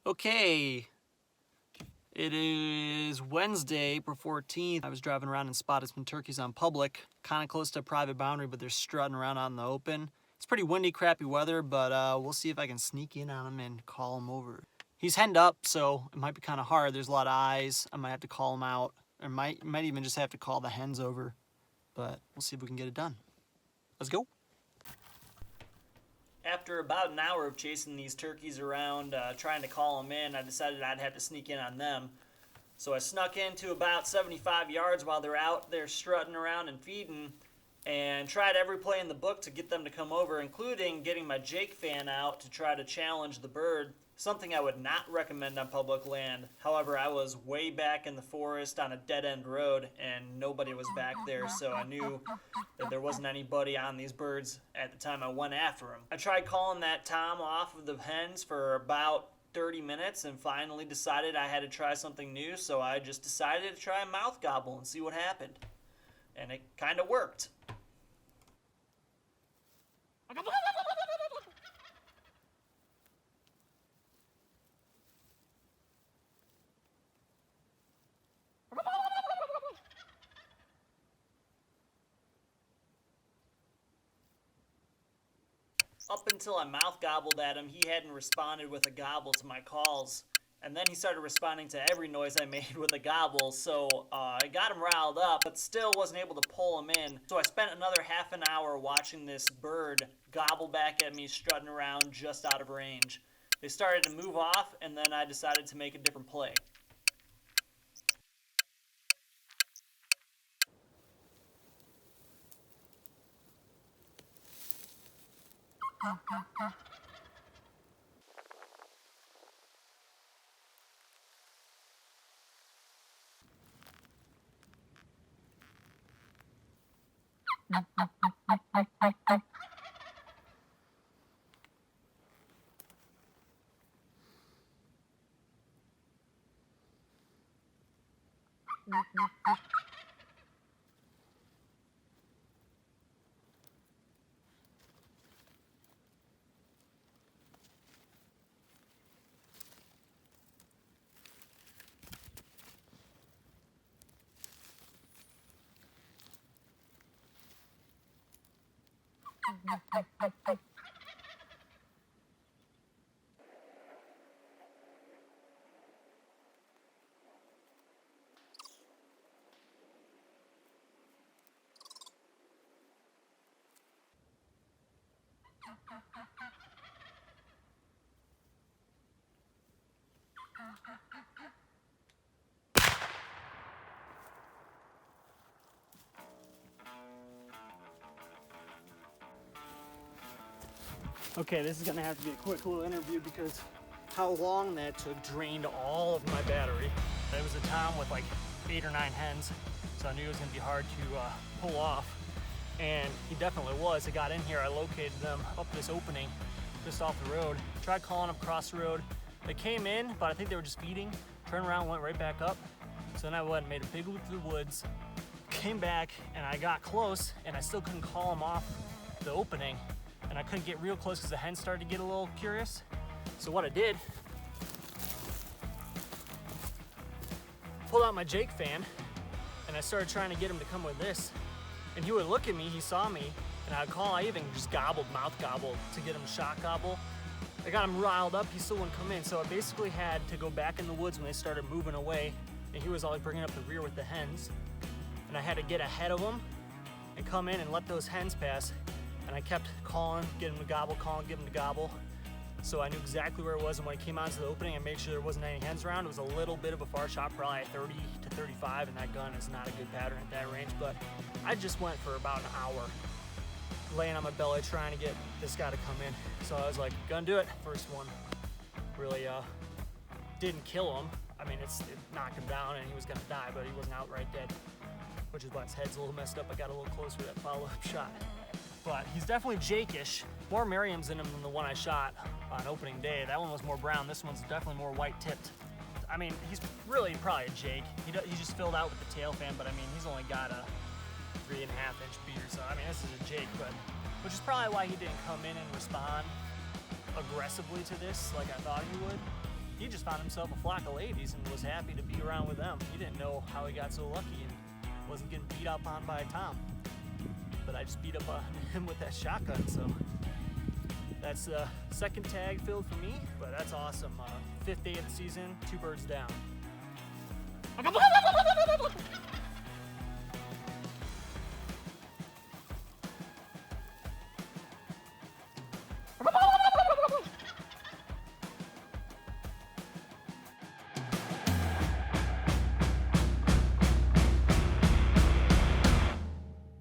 Okay, it is Wednesday, April 14th. I was driving around and spotted some turkeys on public, kind of close to a private boundary, but they're strutting around out in the open. It's pretty windy, crappy weather, but we'll see if I can sneak in on him and call him over. He's henned up, so it might be kind of hard. There's a lot of eyes. I might have to call him out, or might even just have to call the hens over, but we'll see if we can get it done. Let's go. After about an hour of chasing these turkeys around, trying to call them in, I decided I'd have to sneak in on them. So I snuck into about 75 yards while they're out there strutting around and feeding, and tried every play in the book to get them to come over, including getting my Jake fan out to try to challenge the bird, something I would not recommend on public land. However, I was way back in the forest on a dead-end road, and nobody was back there, so I knew that there wasn't anybody on these birds at the time I went after them. I tried calling that Tom off of the hens for about 30 minutes and finally decided I had to try something new, so I just decided to try a mouth gobble and see what happened. And it kind of worked. Up until I mouth gobbled at him, he hadn't responded with a gobble to my calls. And then he started responding to every noise I made with a gobble, so I got him riled up, but still wasn't able to pull him in. So I spent another half an hour watching this bird gobble back at me, strutting around just out of range. They started to move off, and then I decided to make a different play. Okay, this is gonna have to be a quick little interview because how long that took drained all of my battery. It was a Tom with like 8 or 9 hens, so I knew it was gonna be hard to pull off. And he definitely was. I got in here, I located them up this opening just off the road. Tried calling them across the road. They came in, but I think they were just feeding. Turned around, went right back up. So then I went and made a big loop through the woods, came back, and I got close, and I still couldn't call them off the opening. And I couldn't get real close because the hens started to get a little curious. So what I did, pulled out my Jake fan, and I started trying to get him to come with this. And he would look at me, he saw me, and I'd call, I even just gobbled, mouth gobbled to get him to shot gobble. I got him riled up, he still wouldn't come in, so I basically had to go back in the woods when they started moving away, and he was always bringing up the rear with the hens. And I had to get ahead of him and come in and let those hens pass. And I kept calling, get him to gobble, calling, get him to gobble. So I knew exactly where it was, and when I came onto the opening, I made sure there wasn't any hens around. It was a little bit of a far shot, probably at 30 to 35, and that gun is not a good pattern at that range, but I just went for about an hour, laying on my belly, trying to get this guy to come in. So I was like, gonna do it. First one really didn't kill him. I mean, it knocked him down, and he was gonna die, but he wasn't outright dead, which is why his head's a little messed up. I got a little closer to that follow-up shot. But he's definitely Jake-ish. More Merriam's in him than the one I shot on opening day. That one was more brown. This one's definitely more white-tipped. I mean, he's really probably a Jake. He just filled out with the tail fan, but I mean, he's only got a 3.5-inch beater, so I mean, this is a Jake, but which is probably why he didn't come in and respond aggressively to this like I thought he would. he just found himself a flock of ladies and was happy to be around with them. He didn't know how he got so lucky and wasn't getting beat up on by Tom. But I just beat up on him with that shotgun, so that's the second tag filled for me, but that's awesome. 5th day of the season, 2 birds down.